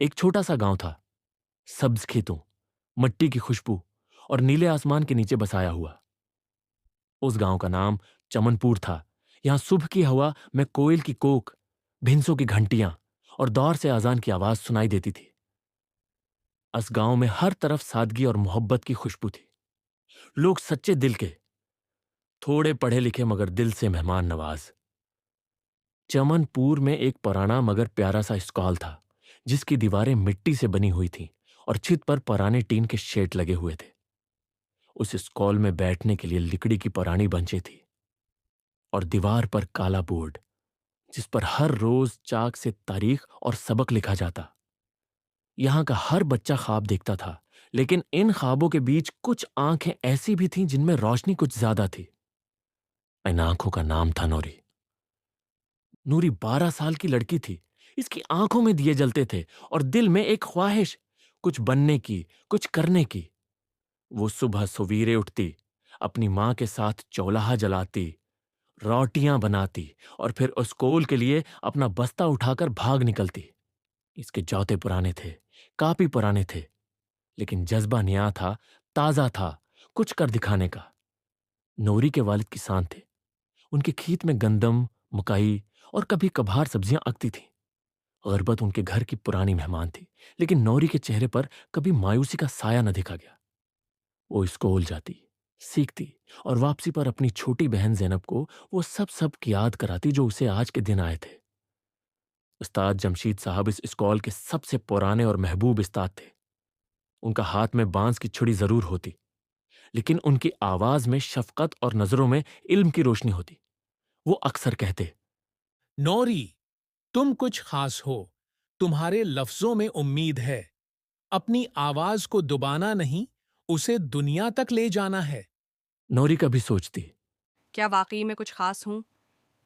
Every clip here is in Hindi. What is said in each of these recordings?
एक छोटा सा गांव था, सब्ज खेतों, मिट्टी की खुशबू और नीले आसमान के नीचे बसाया हुआ। उस गांव का नाम चमनपुर था। यहां सुबह की हवा में कोयल की कोक, भिंसों की घंटियां और दौर से अजान की आवाज सुनाई देती थी। इस गांव में हर तरफ सादगी और मोहब्बत की खुशबू थी। लोग सच्चे दिल के, थोड़े पढ़े लिखे मगर दिल से मेहमान नवाज। चमनपुर में एक पुराना मगर प्यारा सा स्कॉल था, जिसकी दीवारें मिट्टी से बनी हुई थीं और छत पर पुराने टीन के शेड लगे हुए थे। उस स्कॉल में बैठने के लिए लकड़ी की पुरानी बेंचें थी और दीवार पर काला बोर्ड, जिस पर हर रोज चाक से तारीख और सबक लिखा जाता। यहां का हर बच्चा ख्वाब देखता था, लेकिन इन ख्वाबों के बीच कुछ आंखें ऐसी भी थीं जिनमें रोशनी कुछ ज्यादा थी। इन आंखों का नाम था नूरी। नूरी 12 साल की लड़की थी। इसकी आंखों में दिए जलते थे और दिल में एक ख्वाहिश, कुछ बनने की, कुछ करने की। वो सुबह सवेरे उठती, अपनी मां के साथ चौलाहा जलाती, रोटियां बनाती और फिर स्कूल के लिए अपना बस्ता उठाकर भाग निकलती। इसके जौते पुराने थे, काफी पुराने थे, लेकिन जज्बा नया था, ताजा था, कुछ कर दिखाने का। नूरी के वालिद किसान थे। उनके खेत में गंदम, मकई और कभी कभार सब्जियां अगती थीं। गुर्बत उनके घर की पुरानी मेहमान थी, लेकिन नौरी के चेहरे पर कभी मायूसी का साया न देखा गया। वो स्कूल जाती, सीखती और वापसी पर अपनी छोटी बहन जैनब को वो सब याद कराती जो उसे आज के दिन आए थे। उस्ताद जमशीद साहब इस स्कूल के सबसे पुराने और महबूब उस्ताद थे। उनका हाथ में बांस की छुरी जरूर होती, लेकिन उनकी आवाज में शफकत और नजरों में इल्म की रोशनी होती। वो अक्सर कहते, नौरी, तुम कुछ खास हो। तुम्हारे लफ्जों में उम्मीद है। अपनी आवाज को दबाना नहीं, उसे दुनिया तक ले जाना है। नौरी कभी सोचती, क्या वाकई में कुछ खास हूँ?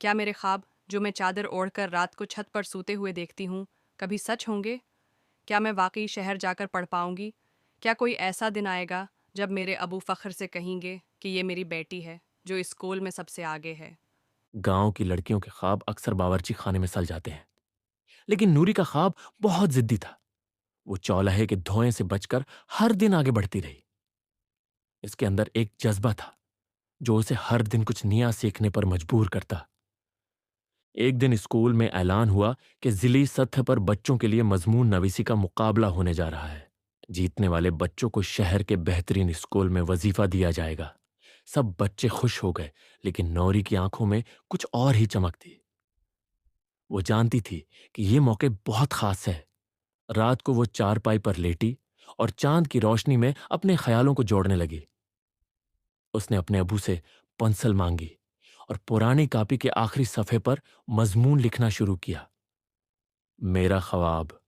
क्या मेरे ख्वाब, जो मैं चादर ओढ़कर रात को छत पर सूते हुए देखती हूँ, कभी सच होंगे? क्या मैं वाकई शहर जाकर पढ़ पाऊंगी? क्या कोई ऐसा दिन आएगा जब मेरे अबू फख्र से कहेंगे कि ये मेरी बेटी है, जो इस स्कूल में सबसे आगे है? गांव की लड़कियों के ख्वाब अक्सर बावर्ची खाने में सल जाते हैं, लेकिन नूरी का ख्वाब बहुत जिद्दी था। वो चौलाहे के धुएं से बचकर हर दिन आगे बढ़ती रही। इसके अंदर एक जज्बा था जो उसे हर दिन कुछ नया सीखने पर मजबूर करता। एक दिन स्कूल में ऐलान हुआ कि जिली सतह पर बच्चों के लिए मजमून नवीसी का मुकाबला होने जा रहा है। जीतने वाले बच्चों को शहर के बेहतरीन स्कूल में वजीफा दिया जाएगा। सब बच्चे खुश हो गए, लेकिन नौरी की आंखों में कुछ और ही चमक थी। वो जानती थी कि ये मौके बहुत खास है। रात को वो चारपाई पर लेटी और चांद की रोशनी में अपने ख्यालों को जोड़ने लगी। उसने अपने अबू से पेंसिल मांगी और पुरानी कॉपी के आखिरी सफ़े पर मजमून लिखना शुरू किया। मेरा ख्वाब।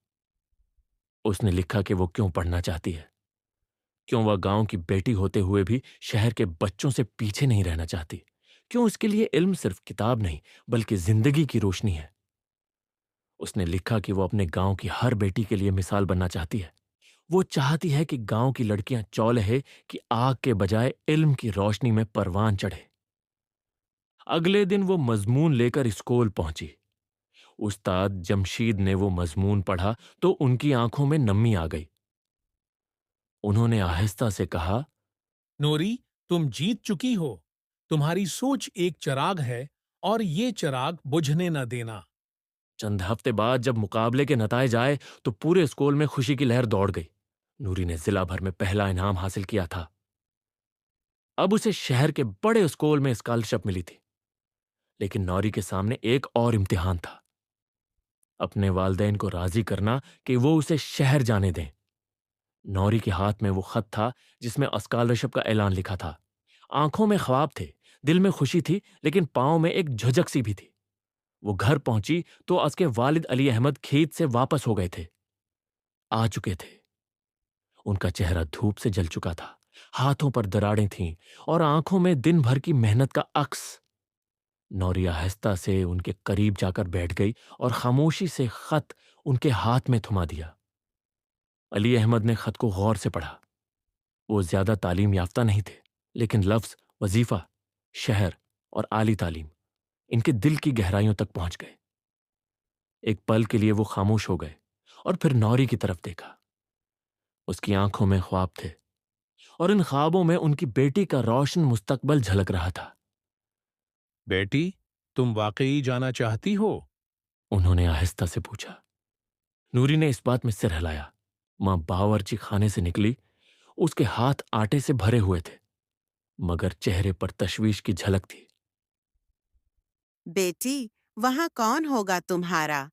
उसने लिखा कि वो क्यों पढ़ना चाहती है, क्यों वह गांव की बेटी होते हुए भी शहर के बच्चों से पीछे नहीं रहना चाहती, क्यों उसके लिए इल्म सिर्फ किताब नहीं बल्कि जिंदगी की रोशनी है। उसने लिखा कि वो अपने गांव की हर बेटी के लिए मिसाल बनना चाहती है। वो चाहती है कि गांव की लड़कियां चौलहे की आग के बजाय इल्म की रोशनी में परवान चढ़े। अगले दिन वो मजमून लेकर स्कूल पहुंची। उस्ताद जमशीद ने वो मजमून पढ़ा तो उनकी आंखों में नमी आ गई। उन्होंने आहिस्ता से कहा, नौरी, तुम जीत चुकी हो। तुम्हारी सोच एक चिराग है और ये चिराग बुझने न देना। चंद हफ्ते बाद जब मुकाबले के नतायज आए तो पूरे स्कूल में खुशी की लहर दौड़ गई। नूरी ने जिला भर में पहला इनाम हासिल किया था। अब उसे शहर के बड़े स्कूल में स्कॉलरशिप मिली थी। लेकिन नौरी के सामने एक और इम्तिहान था, अपने वालदैन को राजी करना कि वो उसे शहर जाने दें। नौरी के हाथ में वो खत था जिसमें स्कॉलरशिप का ऐलान लिखा था। आंखों में ख्वाब थे, दिल में खुशी थी, लेकिन पांव में एक झुझक सी भी थी। वो घर पहुंची तो उसके वालिद अली अहमद खेत से वापस हो गए थे, आ चुके थे। उनका चेहरा धूप से जल चुका था, हाथों पर दरारें थीं और आंखों में दिन भर की मेहनत का अक्स। नौरी आहिस्ता से उनके करीब जाकर बैठ गई और खामोशी से खत उनके हाथ में थमा दिया। अली अहमद ने खत को गौर से पढ़ा। वो ज्यादा तालीम याफ्ता नहीं थे, लेकिन लफ्ज वजीफा, शहर और आली तालीम इनके दिल की गहराइयों तक पहुंच गए। एक पल के लिए वो खामोश हो गए और फिर नौरी की तरफ देखा। उसकी आंखों में ख्वाब थे और इन ख्वाबों में उनकी बेटी का रोशन मुस्तकबल झलक रहा था। बेटी, तुम वाकई जाना चाहती हो? उन्होंने आहिस्ता से पूछा। नूरी ने इस बात में सिर हिलाया। मां बावर्ची खाने से निकली। उसके हाथ आटे से भरे हुए थे, मगर चेहरे पर तशवीश की झलक थी। बेटी, वहाँ कौन होगा तुम्हारा?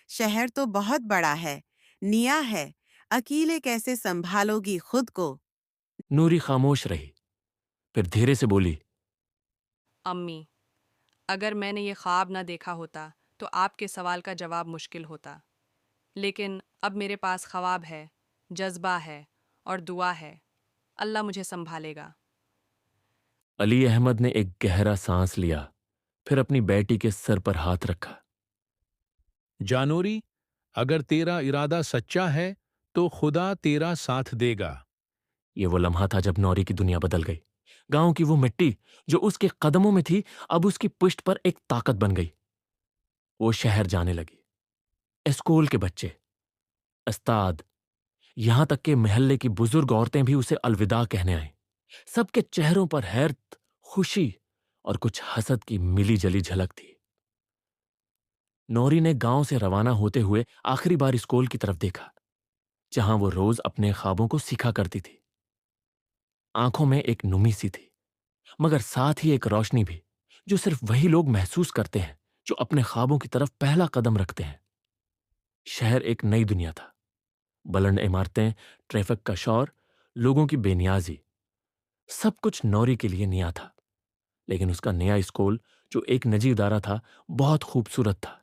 शहर तो बहुत बड़ा है, निया है, अकेले कैसे संभालोगी खुद को? नूरी खामोश रही, फिर धीरे से बोली, अम्मी, अगर मैंने ये ख्वाब ना देखा होता तो आपके सवाल का जवाब मुश्किल होता। लेकिन अब मेरे पास ख्वाब है, जज्बा है और दुआ है। अल्लाह मुझे संभालेगा। अली अहमद ने एक गहरा सांस लिया, फिर अपनी बेटी के सर पर हाथ रखा। जानूरी, अगर तेरा इरादा सच्चा है तो खुदा तेरा साथ देगा। ये वो लम्हा था जब नौरी की दुनिया बदल गई। गांव की वो मिट्टी जो उसके कदमों में थी, अब उसकी पुश्त पर एक ताकत बन गई। वो शहर जाने लगी। स्कूल के बच्चे, उस्ताद, यहां तक कि मोहल्ले की बुजुर्ग औरतें भी उसे अलविदा कहने आए। सबके चेहरों पर हैरत, खुशी और कुछ हसद की मिली जली झलक थी। नौरी ने गांव से रवाना होते हुए आखिरी बार स्कूल की तरफ देखा, जहां वो रोज अपने ख्वाबों को सीखा करती थी। आंखों में एक नुमी सी थी, मगर साथ ही एक रोशनी भी, जो सिर्फ वही लोग महसूस करते हैं जो अपने ख्वाबों की तरफ पहला कदम रखते हैं। शहर एक नई दुनिया था। बुलंद इमारतें, ट्रैफिक का शोर, लोगों की बेनियाजी, सब कुछ नौरी के लिए नया था। लेकिन उसका नया स्कूल, जो एक निजी इदारा था, बहुत खूबसूरत था।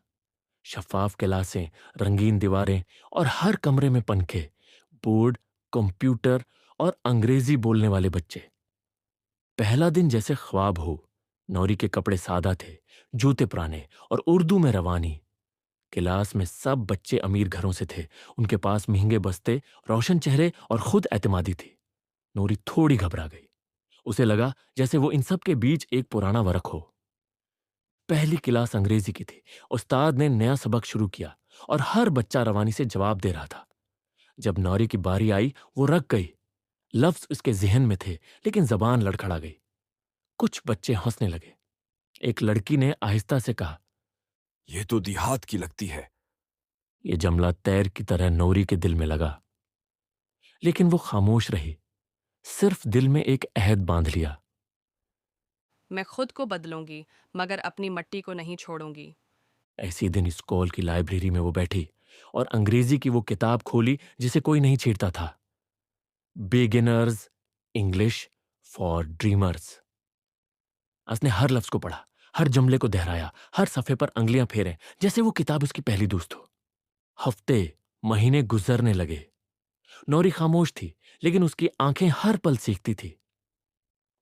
शफाफ क्लासें, रंगीन दीवारें और हर कमरे में पंखे, बोर्ड, कंप्यूटर और अंग्रेजी बोलने वाले बच्चे। पहला दिन जैसे ख्वाब हो। नौरी के कपड़े सादा थे, जूते पुराने और उर्दू में रवानी। क्लास में सब बच्चे अमीर घरों से थे। उनके पास महंगे बस्ते, रोशन चेहरे और खुद एतमादी थी। नूरी थोड़ी घबरा गई। उसे लगा जैसे वो इन सब के बीच एक पुराना वरक हो। पहली क्लास अंग्रेजी की थी। उस्ताद ने नया सबक शुरू किया और हर बच्चा रवानी से जवाब दे रहा था। जब नौरी की बारी आई, वो रक गई। लफ्ज उसके जहन में थे, लेकिन जबान लड़खड़ा गई। कुछ बच्चे हंसने लगे। एक लड़की ने आहिस्ता से कहा, ये तो देहात की लगती है। यह जमला तैर की तरह नौरी के दिल में लगा, लेकिन वो खामोश रही। सिर्फ दिल में एक अहद बांध लिया। मैं खुद को बदलूंगी, मगर अपनी मट्टी को नहीं छोड़ूंगी। ऐसी दिन स्कूल की लाइब्रेरी में वो बैठी और अंग्रेजी की वो किताब खोली जिसे कोई नहीं छेड़ता था। Beginners English for dreamers. उसने हर लफ्ज को पढ़ा, हर जुमले को दोहराया, हर सफे पर अंगलियां फेरे, जैसे वो किताब उसकी पहली दोस्त हो। हफ्ते, महीने गुजरने लगे। नौरी खामोश थी, लेकिन उसकी आंखें हर पल सीखती थी।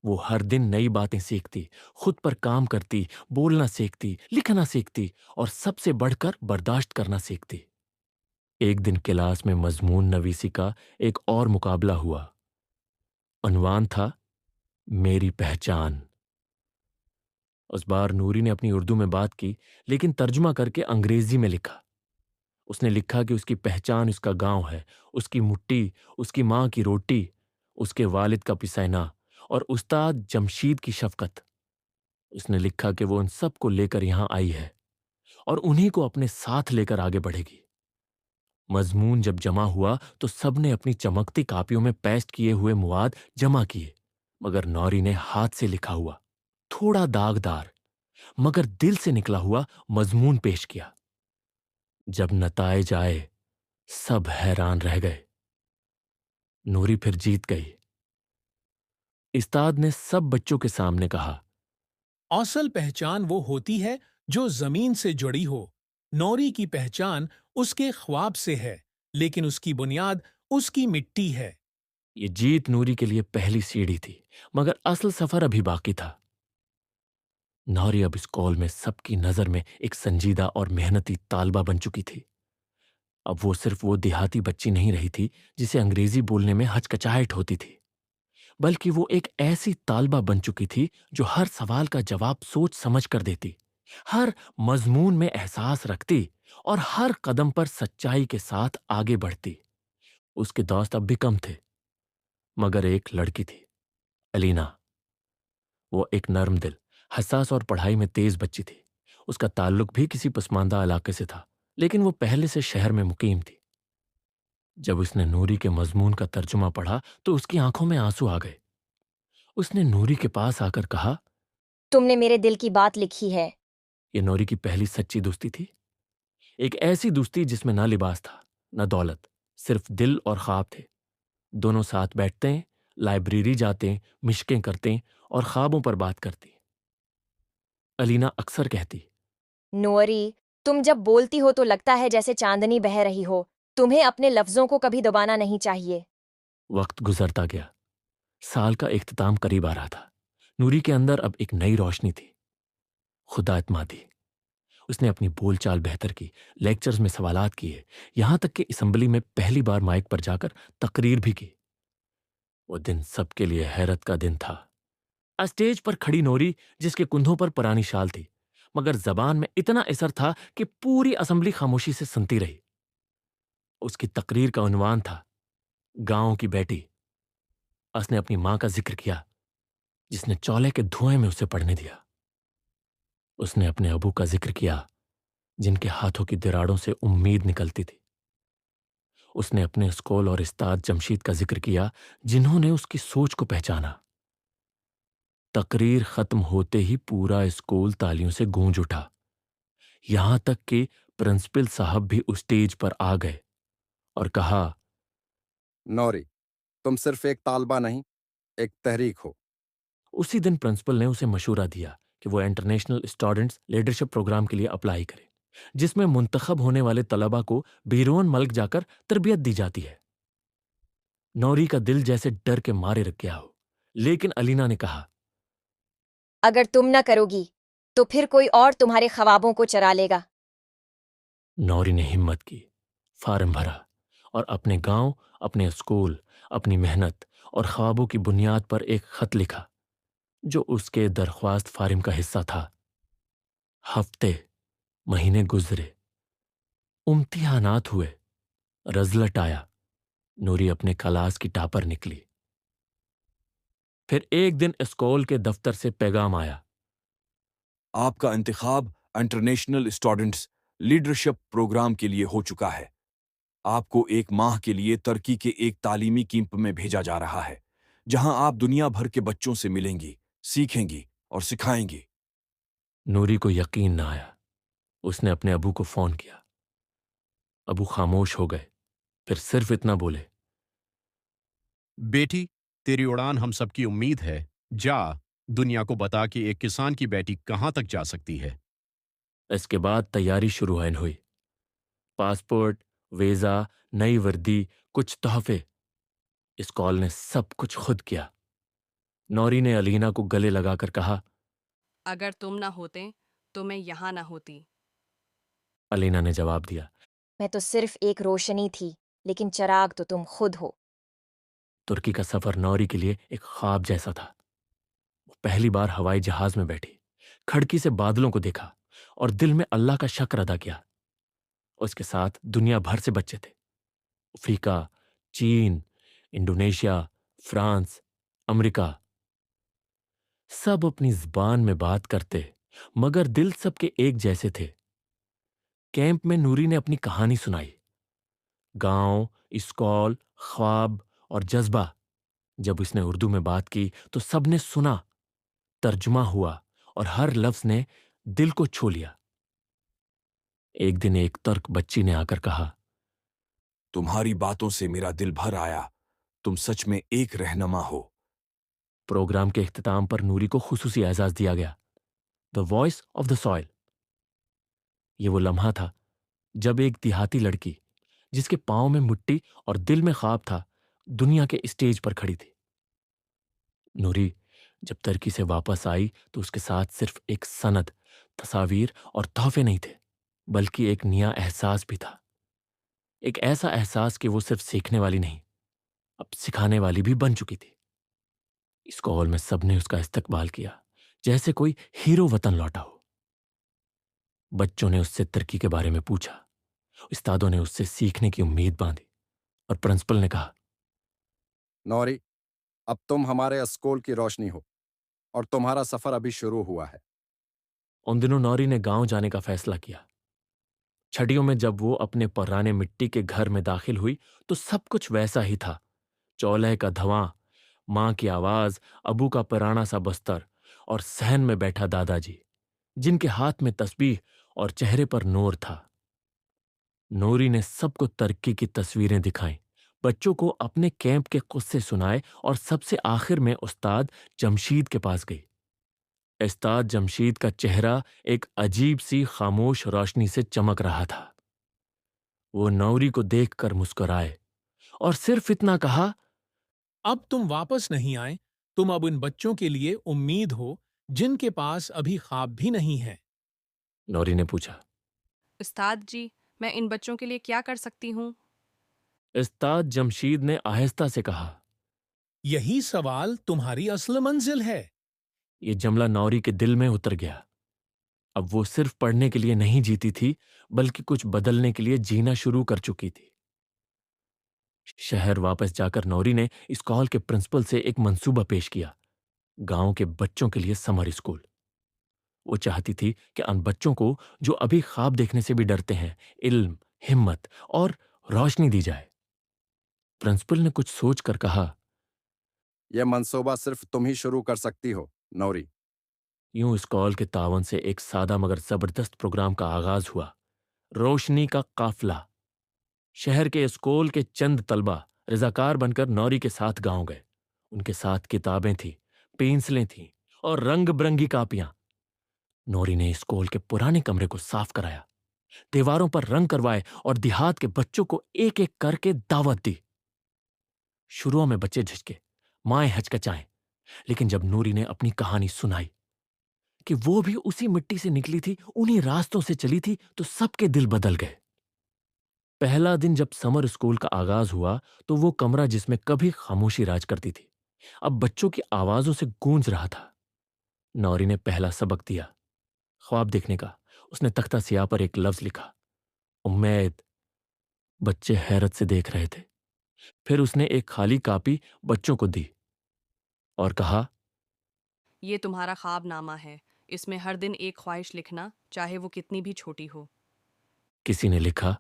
वो हर दिन नई बातें सीखती, खुद पर काम करती, बोलना सीखती, लिखना सीखती और सबसे बढ़कर बर्दाश्त करना सीखती। एक दिन क्लास में मजमून नवीसी का एक और मुकाबला हुआ। उन्वान था, मेरी पहचान। उस बार नूरी ने अपनी उर्दू में बात की, लेकिन तर्जुमा करके अंग्रेजी में लिखा। उसने लिखा कि उसकी पहचान उसका गांव है, उसकी मुट्ठी, उसकी मां की रोटी, उसके वालिद का पिसैना और उस्ताद जमशीद की शफकत। उसने लिखा कि वो उन सब को लेकर यहां आई है और उन्हीं को अपने साथ लेकर आगे बढ़ेगी। मजमून जब जमा हुआ तो सबने अपनी चमकती कापियों में पेस्ट किए हुए मुवाद जमा किए, मगर नौरी ने हाथ से लिखा हुआ, थोड़ा दागदार मगर दिल से निकला हुआ मजमून पेश किया। जब नताइज आए, सब हैरान रह गए। नूरी फिर जीत गई। उस्ताद ने सब बच्चों के सामने कहा, असल पहचान वो होती है जो जमीन से जुड़ी हो। नौरी की पहचान उसके ख्वाब से है, लेकिन उसकी बुनियाद उसकी मिट्टी है। यह जीत नूरी के लिए पहली सीढ़ी थी, मगर असल सफर अभी बाकी था। नौरी अब स्कूल में सबकी नजर में एक संजीदा और मेहनती तालबा बन चुकी थी। अब वो सिर्फ वो देहाती बच्ची नहीं रही थी जिसे अंग्रेजी बोलने में हचकचाहट होती थी, बल्कि वो एक ऐसी तालबा बन चुकी थी जो हर सवाल का जवाब सोच समझ कर देती, हर मजमून में एहसास रखती और हर कदम पर सच्चाई के साथ आगे बढ़ती। उसके दोस्त अब भी कम थे, मगर एक लड़की थी, अलीना। वो एक नर्म दिल, हसास और पढ़ाई में तेज बच्ची थी। उसका ताल्लुक भी किसी पसमानदा इलाके से था, लेकिन वो पहले से शहर में मुकीम थी। जब उसने नूरी के मजमून का तर्जुमा पढ़ा तो उसकी आंखों में आंसू आ गए। उसने नूरी के पास आकर कहा, तुमने मेरे दिल की बात लिखी है। यह नूरी की पहली सच्ची दोस्ती थी। एक ऐसी दोस्ती जिसमें ना लिबास था, ना दौलत, सिर्फ दिल और ख्वाब थे। दोनों साथ बैठते, लाइब्रेरी जाते, मिशकें करते और ख्वाबों पर बात करती। अलीना अक्सर कहती, नूरी, तुम जब बोलती हो तो लगता है जैसे चांदनी बह रही हो। तुम्हें अपने लफ्जों को कभी दबाना नहीं चाहिए। वक्त गुजरता गया। साल का इख्तिताम करीब आ रहा था। नूरी के अंदर अब एक नई रोशनी थी, खुदा एतमादी। उसने अपनी बोलचाल बेहतर की, लेक्चर्स में सवालात किए, यहां तक कि असेंबली में पहली बार माइक पर जाकर तकरीर भी की। वो दिन सबके लिए हैरत का दिन था। स्टेज पर खड़ी नूरी, जिसके कुंधों पर पुरानी शाल थी, मगर जबान में इतना असर था कि पूरी असेंबली खामोशी से सुनती रही। उसकी तकरीर का उन्वान था, गांव की बेटी। उसने अपनी मां का जिक्र किया, जिसने चौले के धुएं में उसे पढ़ने दिया। उसने अपने अबू का जिक्र किया, जिनके हाथों की दिराड़ों से उम्मीद निकलती थी। उसने अपने स्कूल और उस्ताद जमशीद का जिक्र किया, जिन्होंने उसकी सोच को पहचाना। तकरीर खत्म होते ही पूरा स्कूल तालियों से गूंज उठा। यहां तक कि प्रिंसिपल साहब भी उस स्टेज पर आ गए और कहा, नौरी, तुम सिर्फ एक तालबा नहीं, एक तहरीक हो। उसी दिन प्रिंसिपल ने उसे मशूरा दिया कि वो इंटरनेशनल स्टूडेंट्स लीडरशिप प्रोग्राम के लिए अप्लाई करे, जिसमें मुंतखब होने वाले तलबा को बैरून मुल्क जाकर तरबियत दी जाती है। नौरी का दिल जैसे डर के मारे रख गया हो, लेकिन अलीना ने कहा, अगर तुम न करोगी तो फिर कोई और तुम्हारे ख्वाबों को चरा लेगा। नौरी ने हिम्मत की, फार्म भरा और अपने गांव, अपने स्कूल, अपनी मेहनत और ख्वाबों की बुनियाद पर एक खत लिखा, जो उसके दरख्वास्त फार्म का हिस्सा था। हफ्ते, महीने गुजरे, इम्तिहानात हुए, रिजल्ट आया। नूरी अपने क्लास की टॉपर निकली। फिर एक दिन स्कूल के दफ्तर से पैगाम आया, आपका इंतखाब इंटरनेशनल स्टूडेंट्स लीडरशिप प्रोग्राम के लिए हो चुका है। आपको एक माह के लिए तुर्की के एक तालीमी कैंप में भेजा जा रहा है, जहां आप दुनिया भर के बच्चों से मिलेंगी, सीखेंगी और सिखाएंगी। नूरी को यकीन ना आया। उसने अपने अबू को फोन किया। अबू खामोश हो गए, फिर सिर्फ इतना बोले, बेटी, तेरी उड़ान हम सबकी उम्मीद है। जा, दुनिया को बता कि एक किसान की बेटी कहां तक जा सकती है। इसके बाद तैयारी शुरू हुई। पासपोर्ट, वीजा, नई वर्दी, कुछ तोहफे। इस कॉल ने सब कुछ खुद किया। नौरी ने अलीना को गले लगाकर कहा, अगर तुम ना होते तो मैं यहाँ ना होती। अलीना ने जवाब दिया, मैं तो सिर्फ एक रोशनी थी, लेकिन चराग तो तुम खुद हो। तुर्की का सफर नौरी के लिए एक ख्वाब जैसा था। वो पहली बार हवाई जहाज में बैठी, खिड़की से बादलों को देखा और दिल में अल्लाह का शुक्र अदा किया। उसके साथ दुनिया भर से बच्चे थे, अफ्रीका, चीन, इंडोनेशिया, फ्रांस, अमेरिका। सब अपनी जुबान में बात करते, मगर दिल सबके एक जैसे थे। कैंप में नूरी ने अपनी कहानी सुनाई, गांव, स्कूल, ख्वाब और जज्बा। जब उसने उर्दू में बात की तो सबने सुना, तर्जुमा हुआ और हर लफ्ज ने दिल को छू लिया। एक दिन एक तुर्क बच्ची ने आकर कहा, तुम्हारी बातों से मेरा दिल भर आया। तुम सच में एक रहनुमा हो। प्रोग्राम के इख्तिताम पर नूरी को खुसूसी एजाज दिया गया, the voice of the soil. ये वो लम्हा था जब एक देहाती लड़की, जिसके पांव में मिट्टी और दिल में ख्वाब था, दुनिया के स्टेज पर खड़ी थी। नूरी जब तुर्की से वापस आई तो उसके साथ सिर्फ एक सनद, तस्वीर और तोहफे नहीं थे, बल्कि एक नया एहसास भी था। एक ऐसा एहसास कि वो सिर्फ सीखने वाली नहीं, अब सिखाने वाली भी बन चुकी थी। इस कॉल में सबने उसका इस्तकबाल किया, जैसे कोई हीरो वतन लौटा हो। बच्चों ने उससे तरक्की के बारे में पूछा। उस्तादों ने उससे सीखने की उम्मीद बांधी और प्रिंसिपल ने कहा, नौरी, अब तुम हमारे स्कूल की रोशनी हो और तुम्हारा सफर अभी शुरू हुआ है। उन दिनों नौरी ने गांव जाने का फैसला किया। छठियों में जब वो अपने पुराने मिट्टी के घर में दाखिल हुई तो सब कुछ वैसा ही था। चौलह का धवां, मां की आवाज, अबू का पुराना सा बस्तर और सहन में बैठा दादाजी, जिनके हाथ में तस्बीह और चेहरे पर नूर था। नूरी ने सबको तरक्की की तस्वीरें दिखाईं, बच्चों को अपने कैंप के किस्से सुनाए और सबसे आखिर में उस्ताद जमशीद के पास गई। उस्ताद जमशीद का चेहरा एक अजीब सी खामोश रोशनी से चमक रहा था। वो नौरी को देखकर मुस्कुराए और सिर्फ इतना कहा, अब तुम वापस नहीं आए, तुम अब उन बच्चों के लिए उम्मीद हो जिनके पास अभी ख्वाब भी नहीं है। नौरी ने पूछा। उस्ताद जी, मैं इन बच्चों के लिए क्या कर सकती हूँ? उस्ताद जमशीद ने आहिस्ता से कहा। यही सवाल तुम्हारी असल मंजिल है। ये जुमला नौरी के दिल में उतर गया। अब वो सिर्फ पढ़ने के लिए नहीं जीती थी, बल्कि कुछ बदलने के लिए जीना शुरू कर चुकी थी। शहर वापस जाकर नौरी ने इस कॉल के प्रिंसिपल से एक मंसूबा पेश किया, गांव के बच्चों के लिए समर स्कूल। वो चाहती थी कि उन बच्चों को जो अभी ख्वाब देखने से भी डरते हैं, इल्म, हिम्मत और रोशनी दी जाए। प्रिंसिपल ने कुछ सोचकर कहा, यह मंसूबा सिर्फ तुम ही शुरू कर सकती हो, नौरी। यूं इस कॉल के तावन से एक सादा मगर जबरदस्त प्रोग्राम का आगाज हुआ। रोशनी का काफिला। शहर के स्कूल के चंद तलबा रजाकार बनकर नौरी के साथ गांव गए। उनके साथ किताबें थीं, पेंसिलें थीं और रंग बिरंगी कापियां। नौरी ने स्कूल के पुराने कमरे को साफ कराया, दीवारों पर रंग करवाए और देहात के बच्चों को एक एक करके दावत दी। शुरू में बच्चे झिझके, माएं हचकचाएं, लेकिन जब नूरी ने अपनी कहानी सुनाई कि वो भी उसी मिट्टी से निकली थी, उन्हीं रास्तों से चली थी, तो सबके दिल बदल गए। पहला दिन जब समर स्कूल का आगाज हुआ तो वो कमरा जिसमें कभी खामोशी राज करती थी, अब बच्चों की आवाजों से गूंज रहा था। नौरी ने पहला सबक दिया, ख्वाब देखने का। उसने तख्ता सियाह पर एक लफ्ज लिखा, उम्मीद। बच्चे हैरत से देख रहे थे। फिर उसने एक खाली कापी बच्चों को दी और कहा, ये तुम्हारा ख्वाबनामा है। इसमें हर दिन एक ख्वाहिश लिखना, चाहे वो कितनी भी छोटी हो। किसी ने लिखा,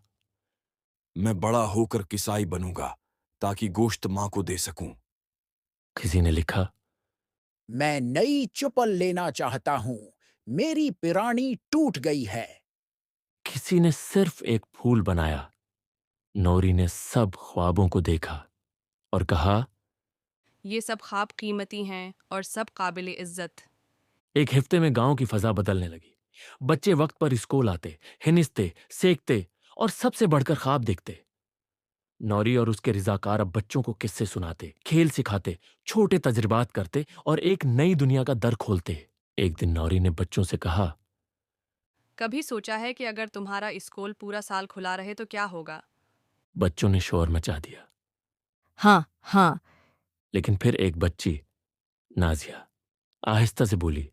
मैं बड़ा होकर किसाई बनूंगा ताकि गोश्त मां को दे सकूं। किसी ने लिखा, मैं नई चुपल लेना चाहता हूं, मेरी पिरानी टूट गई है। किसी ने सिर्फ एक फूल बनाया। नौरी ने सब ख्वाबों को देखा और कहा, ये सब ख्वाब कीमती हैं और सब काबिल इज्जत। एक हफ्ते में गांव की फजा बदलने लगी। बच्चे वक्त पर स्कूल आते, हिनिस्ते, सेकते और सबसे बढ़कर ख्वाब देखते। नौरी और उसके रिजाकार अब बच्चों को किस्से सुनाते, खेल सिखाते, छोटे तजुर्बात करते और एक नई दुनिया का दर खोलते। एक दिन नौरी ने बच्चों से कहा, कभी सोचा है कि अगर तुम्हारा स्कूल पूरा साल खुला रहे तो क्या होगा? बच्चों ने शोर मचा दिया। हाँ हाँ। लेकिन फिर एक बच्ची, नाजिया, आहिस्ता से बोली।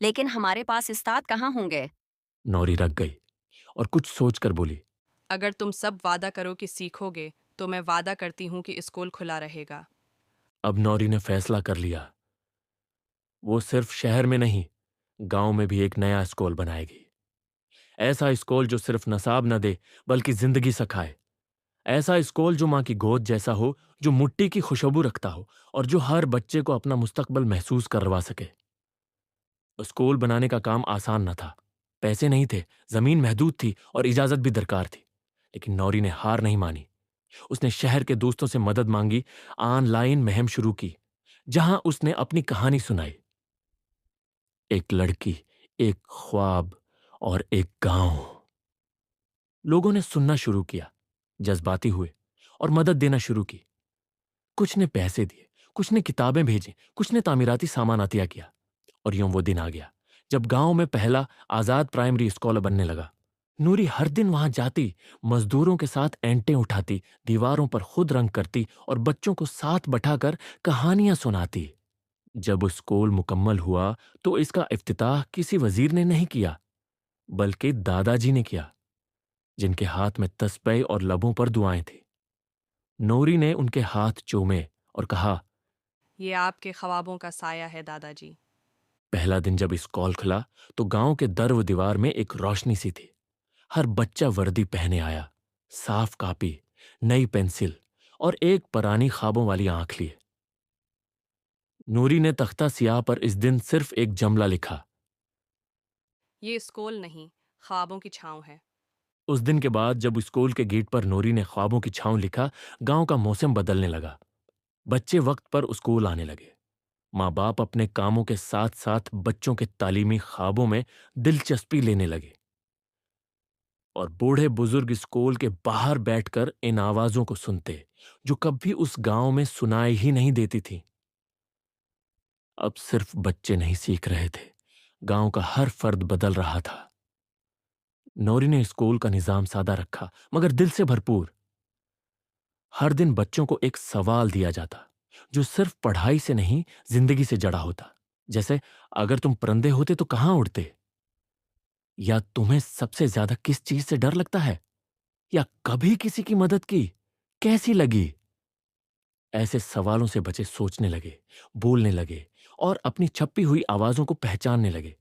लेकिन हमारे पास उस्ताद कहाँ होंगे? नौरी रख गई और कुछ सोचकर बोली, अगर तुम सब वादा करो कि सीखोगे तो मैं वादा करती हूँ कि स्कूल खुला रहेगा। अब नौरी ने फैसला कर लिया, वो सिर्फ शहर में नहीं, गांव में भी एक नया स्कूल बनाएगी। ऐसा स्कूल जो सिर्फ नसाब न दे बल्कि जिंदगी सिखाए। ऐसा स्कूल जो मां की गोद जैसा हो, जो मिट्टी की खुशबू रखता हो और जो हर बच्चे को अपना मुस्तकबल महसूस करवा सके। स्कूल बनाने का काम आसान न था। पैसे नहीं थे, जमीन महदूद थी और इजाजत भी दरकार थी। लेकिन नौरी ने हार नहीं मानी। उसने शहर के दोस्तों से मदद मांगी, ऑनलाइन मुहिम शुरू की, जहां उसने अपनी कहानी सुनाई। एक लड़की, एक ख्वाब और एक गांव। लोगों ने सुनना शुरू किया, जज्बाती हुए और मदद देना शुरू की। कुछ ने पैसे दिए, कुछ ने किताबें भेजी, कुछ ने तामीराती सामान अतिया किया। और यूं वो दिन आ गया जब गांव में पहला आजाद प्राइमरी स्कूल बनने लगा। नूरी हर दिन वहां जाती, मजदूरों के साथ एंटें उठाती, दीवारों पर खुद रंग करती और बच्चों को साथ बैठाकर कहानियां सुनाती। जब स्कूल मुकम्मल हुआ तो इसका इफ्तिताह किसी वजीर ने नहीं किया, बल्कि दादाजी ने किया, जिनके हाथ में तस्बीह और लबों पर दुआएं थी। नूरी ने उनके हाथ चूमे और कहा, ये आपके ख्वाबों का साया है दादाजी। पहला दिन जब स्कूल खुला तो गांव के दर व दीवार में एक रोशनी सी थी। हर बच्चा वर्दी पहने आया, साफ कापी, नई पेंसिल और एक पुरानी ख्वाबों वाली आंख लिए। नूरी ने तख्ता सियाह पर इस दिन सिर्फ एक जमला लिखा। ये स्कूल नहीं, ख्वाबों की छाँव है। उस दिन के बाद जब स्कूल के गेट पर नूरी ने ख्वाबों की छाँव लिखा, गांव का मौसम बदलने लगा। बच्चे वक्त पर स्कूल आने लगे। माँ बाप अपने कामों के साथ साथ बच्चों के तालीमी ख्वाबों में दिलचस्पी लेने लगे और बूढ़े बुजुर्ग स्कूल के बाहर बैठकर इन आवाजों को सुनते जो कभी उस गांव में सुनाई ही नहीं देती थी। अब सिर्फ बच्चे नहीं सीख रहे थे, गांव का हर फर्द बदल रहा था। नौरी ने स्कूल का निजाम सादा रखा मगर दिल से भरपूर। हर दिन बच्चों को एक सवाल दिया जाता जो सिर्फ पढ़ाई से नहीं, जिंदगी से जड़ा होता। जैसे, अगर तुम परिंदे होते तो कहां उड़ते? या तुम्हें सबसे ज्यादा किस चीज से डर लगता है? या कभी किसी की मदद की, कैसी लगी? ऐसे सवालों से बच्चे सोचने लगे, बोलने लगे और अपनी छपी हुई आवाजों को पहचानने लगे।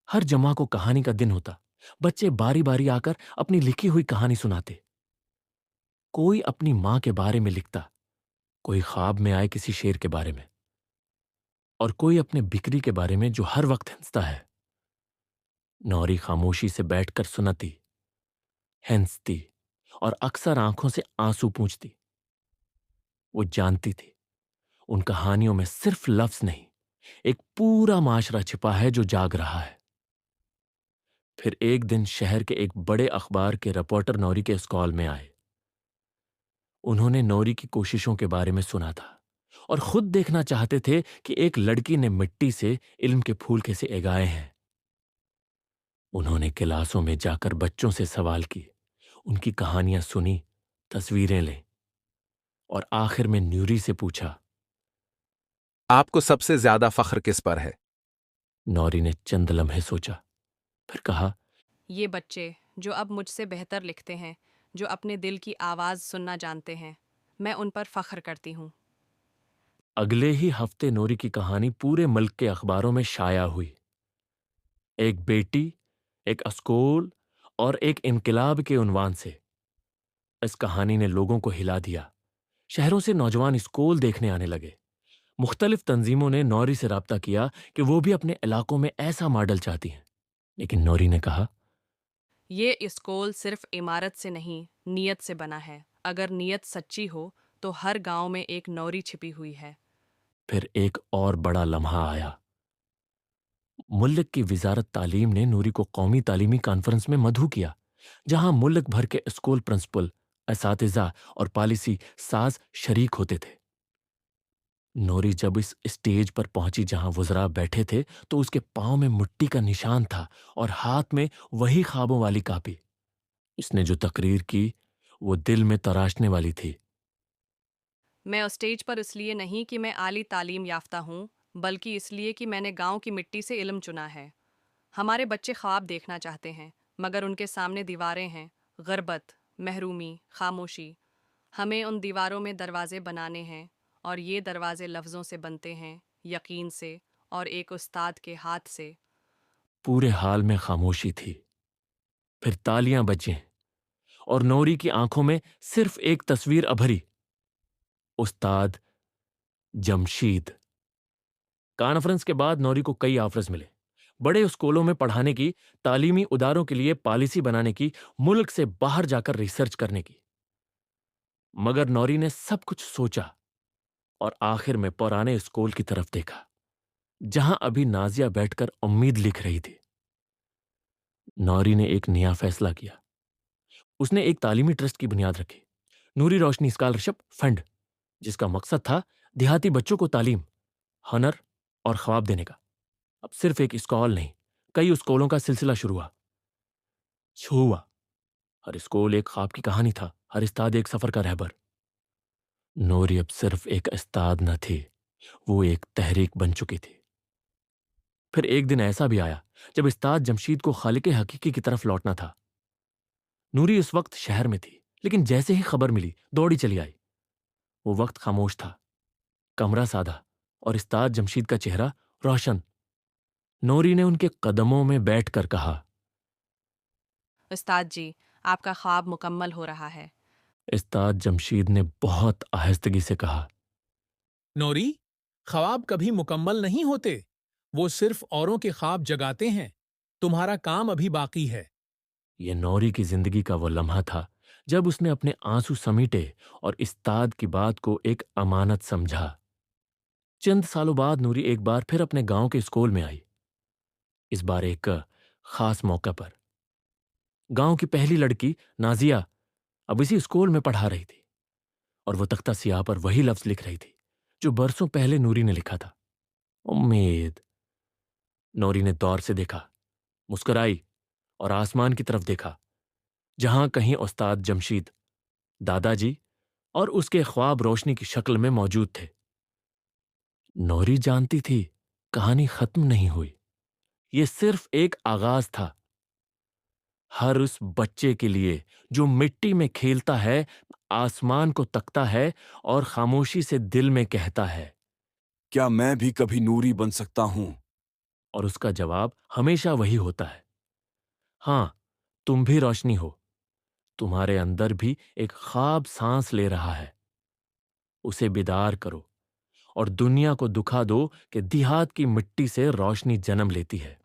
हर जमा को कहानी का दिन होता। बच्चे बारी बारी आकर अपनी लिखी हुई कहानी सुनाते। कोई अपनी मां के बारे में लिखता, कोई ख्वाब में आए किसी शेर के बारे में, और कोई अपने बिक्री के बारे में जो हर वक्त हंसता है। नौरी खामोशी से बैठकर सुनाती, हंसती और अक्सर आंखों से आंसू पूंछती। वो जानती थी उन कहानियों में सिर्फ लफ्ज नहीं, एक पूरा माशरा छिपा है जो जाग रहा है। फिर एक दिन शहर के एक बड़े अखबार के रिपोर्टर नौरी के स्कॉल में आए। उन्होंने नौरी की कोशिशों के बारे में सुना था और खुद देखना चाहते थे कि एक लड़की ने मिट्टी से इल्म के फूल कैसे उगाए हैं। उन्होंने क्लासों में जाकर बच्चों से सवाल किए, उनकी कहानियां सुनी, तस्वीरें लें और आखिर में नूरी से पूछा, आपको सबसे ज्यादा फख्र किस पर है? नौरी ने चंद लम्हे सोचा, फिर कहा, ये बच्चे जो अब मुझसे बेहतर लिखते हैं, जो अपने दिल की आवाज़ सुनना जानते हैं, मैं उन पर फख्र करती हूँ। अगले ही हफ्ते नूरी की कहानी पूरे मुल्क के अखबारों में शाया हुई। एक बेटी, एक स्कूल और एक इनकलाब के उन्वान से। इस कहानी ने लोगों को हिला दिया। शहरों से नौजवान स्कूल देखने आने लगे। मुख्तलिफ तंजीमों ने नौरी से राब्ता किया कि वो भी अपने इलाकों में ऐसा मॉडल चाहती हैं। लेकिन नौरी ने कहा, ये स्कूल सिर्फ इमारत से नहीं, नीयत से बना है। अगर नीयत सच्ची हो तो हर गांव में एक नौरी छिपी हुई है। फिर एक और बड़ा लम्हा आया। मुल्क की वजारत तालीम ने नूरी को कौमी तालीमी कॉन्फ्रेंस में मदऊ किया, जहां मुल्क भर के स्कूल प्रिंसिपल, असातिज़ा और पॉलिसी साज शरीक होते थे। नूरी जब इस स्टेज पर पहुंची जहां वज़रा बैठे थे तो उसके पांव में मिट्टी का निशान था और हाथ में वही ख्वाबों वाली कापी। इसने जो तकरीर की वो दिल में तराशने वाली थी। मैं उस स्टेज पर इसलिए नहीं कि मैं आली तालीम याफ्ता हूँ, बल्कि इसलिए कि मैंने गांव की मिट्टी से इल्म चुना है। हमारे बच्चे ख्वाब देखना चाहते हैं, मगर उनके सामने दीवारें हैं, गुर्बत, महरूमी, खामोशी। हमें उन दीवारों में दरवाजे बनाने हैं, और ये दरवाजे लफ्ज़ों से बनते हैं, यकीन से और एक उस्ताद के हाथ से। पूरे हाल में खामोशी थी। फिर तालियां बजीं और नूरी की आंखों में सिर्फ एक तस्वीर अभरी, उस्ताद जमशीद। कॉन्फ्रेंस के बाद नौरी को कई ऑफर्स मिले, बड़े स्कूलों में पढ़ाने की, तालीमी उदारों के लिए पॉलिसी बनाने की, मुल्क से बाहर जाकर रिसर्च करने की। मगर नौरी ने सब कुछ सोचा और आखिर में पुराने स्कूल की तरफ देखा, जहां अभी नाजिया बैठकर उम्मीद लिख रही थी। नौरी ने एक नया फैसला किया। उसने एक तालीमी ट्रस्ट की बुनियाद रखी, नूरी रोशनी स्कॉलरशिप फंड, जिसका मकसद था देहाती बच्चों को तालीम, हनर और ख्वाब देने का। अब सिर्फ एक स्कूल नहीं, कई स्कूलों का सिलसिला शुरू हुआ। हर स्कूल एक ख्वाब की कहानी था, हर उस्ताद एक सफर का रहबर। नूरी अब सिर्फ एक उस्ताद न थी, वो एक तहरीक बन चुकी थी। फिर एक दिन ऐसा भी आया जब उस्ताद जमशीद को खालिक हकीकी की तरफ लौटना था। नूरी उस वक्त शहर में थी, लेकिन जैसे ही खबर मिली दौड़ी चली आई। वो वक्त खामोश था, कमरा सादा और उस्ताद जमशीद का चेहरा रोशन। नूरी ने उनके कदमों में बैठकर कहा, उस्ताद जी, आपका ख्वाब मुकम्मल हो रहा है। उस्ताद जमशीद ने बहुत आहिस्तगी से कहा, नौरी, ख्वाब कभी मुकम्मल नहीं होते, वो सिर्फ औरों के ख्वाब जगाते हैं। तुम्हारा काम अभी बाकी है। यह नौरी की जिंदगी का वो लम्हा था जब उसने अपने आंसू समीटे और उस्ताद की बात को एक अमानत समझा। चंद सालों बाद नूरी एक बार फिर अपने गांव के स्कूल में आई। इस बार एक खास मौका पर। गांव की पहली लड़की नाजिया अब इसी स्कूल में पढ़ा रही थी और वो तख्ता सियाह पर वही लफ्ज लिख रही थी जो बरसों पहले नूरी ने लिखा था, उम्मीद। नूरी ने दौर से देखा, मुस्कुराई और आसमान की तरफ देखा, जहां कहीं उस्ताद जमशीद, दादाजी और उसके ख्वाब रोशनी की शक्ल में मौजूद थे। नौरी जानती थी कहानी खत्म नहीं हुई, ये सिर्फ एक आगाज था। हर उस बच्चे के लिए जो मिट्टी में खेलता है, आसमान को तकता है और खामोशी से दिल में कहता है, क्या मैं भी कभी नूरी बन सकता हूं? और उसका जवाब हमेशा वही होता है, हां, तुम भी रोशनी हो। तुम्हारे अंदर भी एक ख्वाब सांस ले रहा है। उसे बेदार करो और दुनिया को दुखा दो कि देहात की मिट्टी से रोशनी जन्म लेती है।